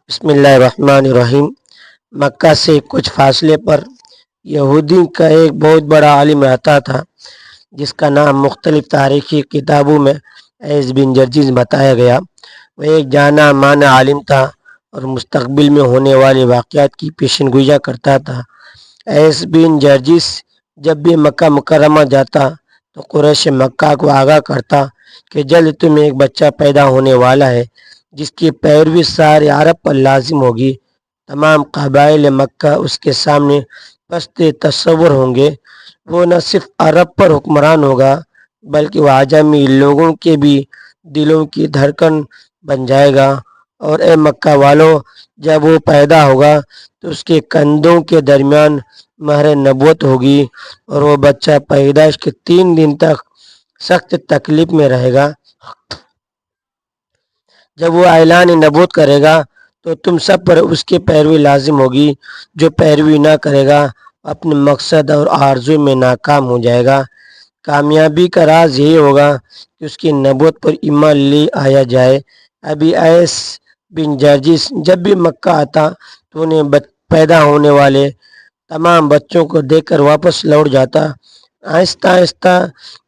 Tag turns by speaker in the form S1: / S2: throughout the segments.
S1: بسم اللہ الرحمن الرحیم۔ مکہ سے کچھ فاصلے پر یہودی کا ایک بہت بڑا عالم رہتا تھا، جس کا نام مختلف تاریخی کتابوں میں ایس بن جرجس بتایا گیا۔ وہ ایک جانا مانا عالم تھا اور مستقبل میں ہونے والے واقعات کی پیشن گوئی کرتا تھا۔ ایس بن جرجس جب بھی مکہ مکرمہ جاتا تو قریش مکہ کو آگاہ کرتا کہ جلد تمہیں ایک بچہ پیدا ہونے والا ہے، جس کی پیروی سارے عرب پر لازم ہوگی۔ تمام قبائل مکہ اس کے سامنے پست تصور ہوں گے۔ وہ نہ صرف عرب پر حکمران ہوگا، بلکہ وہ عجمی لوگوں کے بھی دلوں کی دھڑکن بن جائے گا۔ اور اے مکہ والو، جب وہ پیدا ہوگا تو اس کے کندھوں کے درمیان مہر نبوت ہوگی، اور وہ بچہ پیدائش کے 3 دن تک سخت تکلیف میں رہے گا۔ جب وہ اعلان نبوت کرے گا تو تم سب پر اس کی پیروی لازم ہوگی۔ جو پیروی نہ کرے گا اپنے مقصد اور آرزو میں ناکام ہو جائے گا۔ کامیابی کا راز یہی ہوگا کہ اس کی نبوت پر ایمان لے آیا جائے۔ ابھی ایس بن جرجس جب بھی مکہ آتا تو انہیں پیدا ہونے والے تمام بچوں کو دیکھ کر واپس لوٹ جاتا۔ آہستہ آہستہ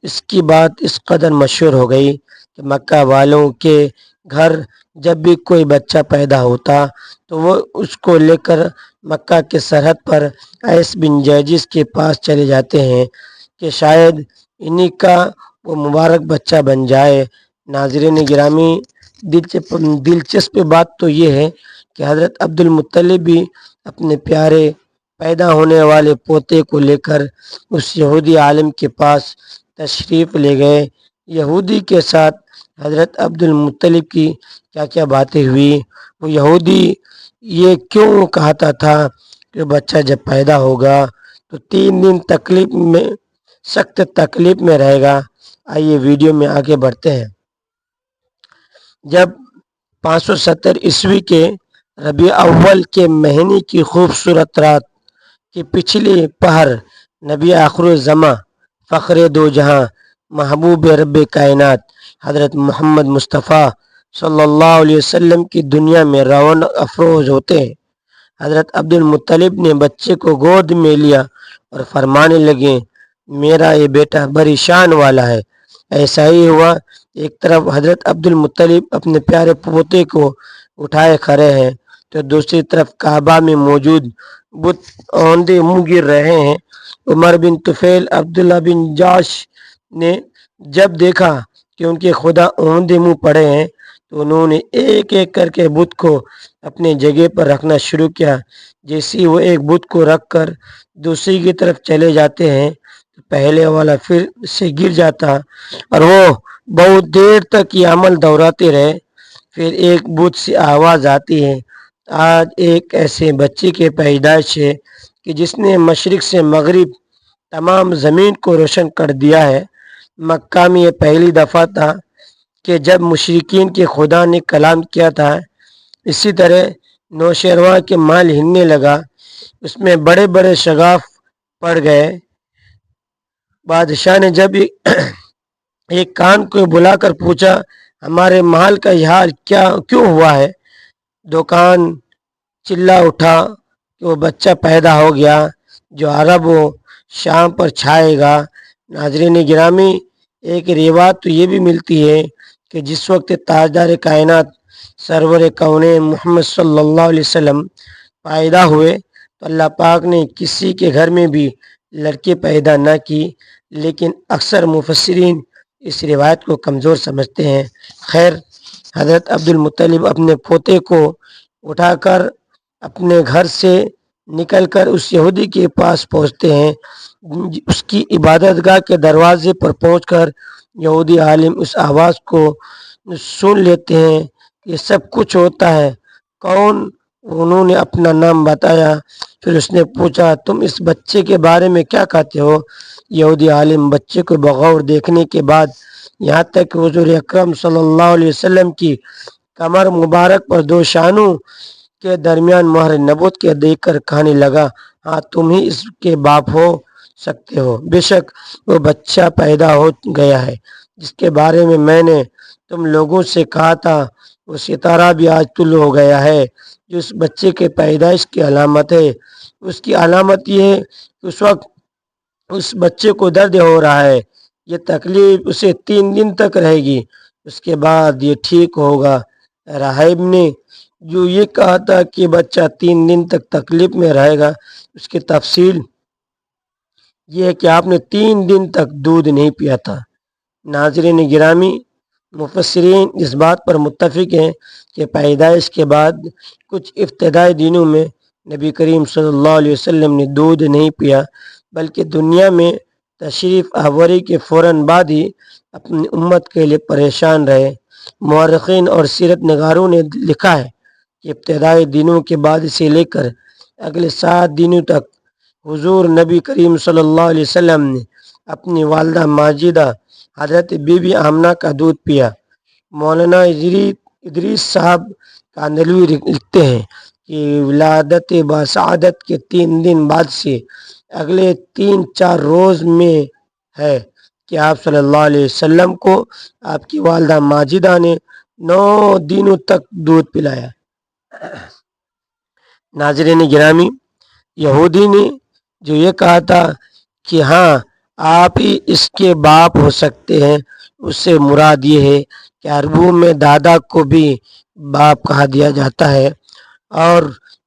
S1: اس کی بات اس قدر مشہور ہو گئی کہ مکہ والوں کے گھر جب بھی کوئی بچہ پیدا ہوتا تو وہ اس کو لے کر مکہ کے سرحد پر ایس بن جرجس کے پاس چلے جاتے ہیں کہ شاید انہی کا وہ مبارک بچہ بن جائے۔ ناظرین گرامی، دلچسپ بات تو یہ ہے کہ حضرت عبد المطلب بھی اپنے پیارے پیدا ہونے والے پوتے کو لے کر اس یہودی عالم کے پاس تشریف لے گئے۔ یہودی کے ساتھ حضرت عبد المطلب کی کیا کیا باتیں ہوئی، وہ یہودی یہ کیوں کہتا تھا کہ بچہ جب پیدا ہوگا تو 3 دن سخت تکلیف میں رہے گا۔ آئیے ویڈیو میں آگے بڑھتے ہیں۔ جب 570 عیسوی کے ربیع اول کے مہینے کی خوبصورت رات کی پچھلی پہر، نبی آخر الزماں، فخر دو جہاں، محبوب رب کائنات حضرت محمد مصطفیٰ صلی اللہ علیہ وسلم کی دنیا میں رونق افروز ہوتے ہیں۔ حضرت عبد المطلب نے بچے کو گود میں لیا اور فرمانے لگے، میرا یہ بیٹا بڑی شان والا ہے۔ ایسا ہی ہوا۔ ایک طرف حضرت عبد المطلب اپنے پیارے پوتے کو اٹھائے کھڑے ہیں تو دوسری طرف کعبہ میں موجود بت اوندے منہ گر رہے ہیں۔ عمر بن طفیل عبداللہ بن جاش نے جب دیکھا کہ ان کے خدا اوندے منہ پڑے ہیں تو انہوں نے ایک ایک کر کے بت کو اپنے جگہ پر رکھنا شروع کیا۔ جیسے وہ ایک بت کو رکھ کر دوسری کی طرف چلے جاتے ہیں تو پہلے والا پھر سے گر جاتا اور وہ بہت دیر تک یہ عمل دہراتے رہے۔ پھر ایک بت سے آواز آتی ہے، آج ایک ایسے بچے کی پیدائش ہے کہ جس نے مشرق سے مغرب تمام زمین کو روشن کر دیا ہے۔ مکہ میں یہ پہلی دفعہ تھا کہ جب مشرکین کے خدا نے کلام کیا تھا۔ اسی طرح نوشیروان کے مال ہلنے لگا، اس میں بڑے بڑے شگاف پڑ گئے۔ بادشاہ نے جب ایک کان کو بلا کر پوچھا، ہمارے محل کا یہ حال کیوں ہوا ہے؟ دکان چلا اٹھا کہ وہ بچہ پیدا ہو گیا جو عرب و شام پر چھائے گا۔ ناظرین گرامی، ایک روایت تو یہ بھی ملتی ہے کہ جس وقت تاجدار کائنات سرور کونین محمد صلی اللہ علیہ وسلم پیدا ہوئے تو اللہ پاک نے کسی کے گھر میں بھی لڑکی پیدا نہ کی، لیکن اکثر مفسرین اس روایت کو کمزور سمجھتے ہیں۔ خیر، حضرت عبد المطلب اپنے پوتے کو اٹھا کر اپنے گھر سے نکل کر اس یہودی کے پاس پہنچتے ہیں۔ اس کی عبادت گاہ کے دروازے پر پہنچ کر یہودی عالم اس آواز کو سن لیتے ہیں۔ یہ سب کچھ ہوتا ہے کون؟ انہوں نے اپنا نام بتایا۔ پھر اس نے پوچھا، تم اس بچے کے بارے میں کیا کہتے ہو؟ یہودی عالم بچے کو بغور دیکھنے کے بعد یہاں تک کہ حضور اکرم صلی اللہ علیہ وسلم کی کمر مبارک پر 2 شانوں کے درمیان مہر نبوت کے دیکھ کر کہنے لگا، ہاں تم ہی اس کے باپ ہو سکتے ہو۔ بے شک وہ بچہ پیدا ہو گیا ہے جس کے بارے میں نے تم لوگوں سے کہا تھا، وہ ستارہ بھی آج طلوع ہو گیا ہے جو اس بچے کے پیدائش کی علامت ہے۔ اس کی علامت یہ ہے کہ اس وقت اس بچے کو درد ہو رہا ہے، یہ تکلیف اسے 3 دن تک رہے گی، اس کے بعد یہ ٹھیک ہوگا۔ راہب نے جو یہ کہا تھا کہ بچہ 3 دن تک تکلیف میں رہے گا، اس کی تفصیل یہ ہے کہ آپ نے 3 دن تک دودھ نہیں پیا تھا۔ ناظرین گرامی، مفسرین اس بات پر متفق ہیں کہ پیدائش کے بعد کچھ ابتدائی دنوں میں نبی کریم صلی اللہ علیہ وسلم نے دودھ نہیں پیا، بلکہ دنیا میں تشریف آوری کے فوراً بعد ہی اپنی امت کے لیے پریشان رہے۔ مورخین اور سیرت نگاروں نے لکھا ہے کہ ابتدائی دنوں کے بعد سے لے کر اگلے 7 دنوں تک حضور نبی کریم صلی اللہ علیہ وسلم نے اپنی والدہ ماجدہ حضرت بی بی آمنہ کا دودھ پیا۔ مولانا ادریس صاحب کاندھلوی لکھتے ہیں کہ ولادت باسعادت کے 3 دن بعد سے اگلے 3-4 روز میں ہے کہ آپ صلی اللہ علیہ وسلم کو آپ کی والدہ ماجدہ نے 9 دنوں تک دودھ پلایا۔ ناظرین گرامی، یہودی نے جو یہ کہا تھا کہ ہاں آپ ہی اس کے باپ ہو سکتے ہیں، اس سے مراد یہ ہے کہ عربوں میں دادا کو بھی باپ کہا دیا جاتا ہے، اور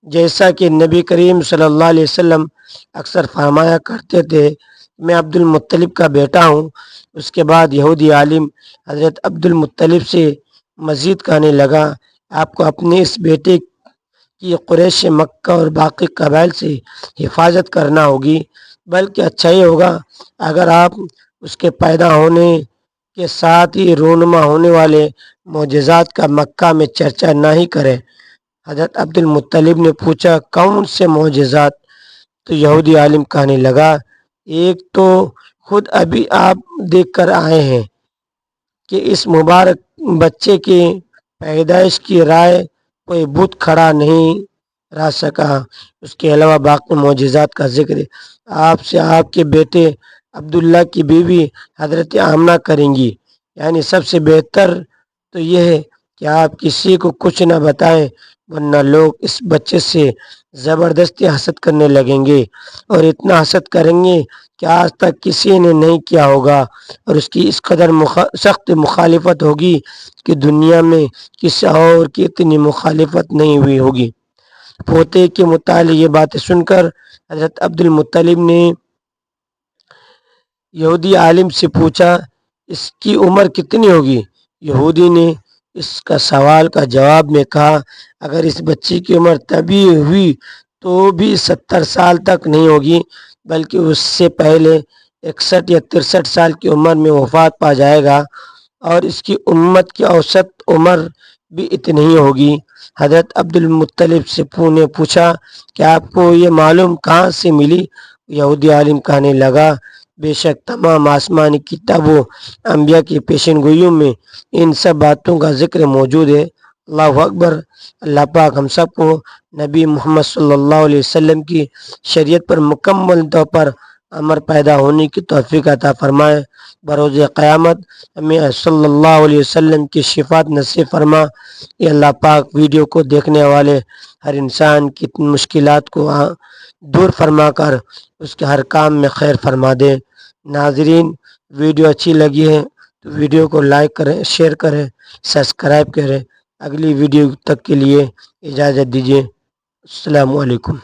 S1: جیسا کہ نبی کریم صلی اللہ علیہ وسلم اکثر فرمایا کرتے تھے میں عبد المطلب کا بیٹا ہوں۔ اس کے بعد یہودی عالم حضرت عبد المطلب سے مزید کہنے لگا آپ کو اپنے اس بیٹے کی قریش مکہ اور باقی قبائل سے حفاظت کرنا ہوگی، بلکہ اچھا ہی ہوگا اگر آپ اس کے پیدا ہونے کے ساتھ ہی رونما ہونے والے معجزات کا مکہ میں چرچا نہ ہی کریں۔ حضرت عبد المطلب نے پوچھا کون سے معجزات؟ تو یہودی عالم کہنے لگا ایک تو خود ابھی آپ دیکھ کر آئے ہیں کہ اس مبارک بچے کی پیدائش کی رائے کوئی بت کھڑا نہیں رہ سکا، اس کے علاوہ باقی معجزات کا ذکر آپ سے آپ کے بیٹے عبداللہ کی بیوی حضرت آمنہ کریں گی۔ یعنی سب سے بہتر تو یہ ہے کہ آپ کسی کو کچھ نہ بتائیں، ورنہ لوگ اس بچے سے زبردستی حسد کرنے لگیں گے، اور اتنا حسد کریں گے کہ آج تک کسی نے نہیں کیا ہوگا، اور اس کی اس قدر سخت مخالفت ہوگی کہ دنیا میں کسی اور کی اتنی مخالفت نہیں ہوئی ہوگی۔ پوتے کے متعلق یہ باتیں سن کر حضرت عبد المطلب نے یہودی عالم سے پوچھا اس کی عمر کتنی ہوگی؟ یہودی نے اس کا سوال کا جواب میں کہا اگر اس بچے کی عمر تبھی ہوئی تو بھی 70 سال تک نہیں ہوگی، بلکہ اس سے پہلے 61 یا 63 سال کی عمر میں وفات پا جائے گا، اور اس کی امت کی اوسط عمر بھی اتنی ہی ہوگی۔ حضرت عبد المطلب سے نے پوچھا کہ آپ کو یہ معلوم کہاں سے ملی؟ یہودی عالم کہنے لگا بے شک تمام آسمانی کتابوں انبیاء کی پیشن گوئیوں میں ان سب باتوں کا ذکر موجود ہے۔ اللہ اکبر۔ اللہ پاک ہم سب کو نبی محمد صلی اللہ علیہ وسلم کی شریعت پر مکمل طور پر عمل پیدا ہونے کی توفیق عطا فرمائے۔ بروز قیامت ہمیں صلی اللہ علیہ وسلم کی شفاعت نصیب فرما۔ یہ اللہ پاک ویڈیو کو دیکھنے والے ہر انسان کی مشکلات کو دور فرما کر اس کے ہر کام میں خیر فرما دے۔ ناظرین، ویڈیو اچھی لگی ہے تو ویڈیو کو لائک کریں، شیئر کریں، سبسکرائب کریں۔ اگلی ویڈیو تک کے لیے اجازت دیجیے۔ السلام علیکم۔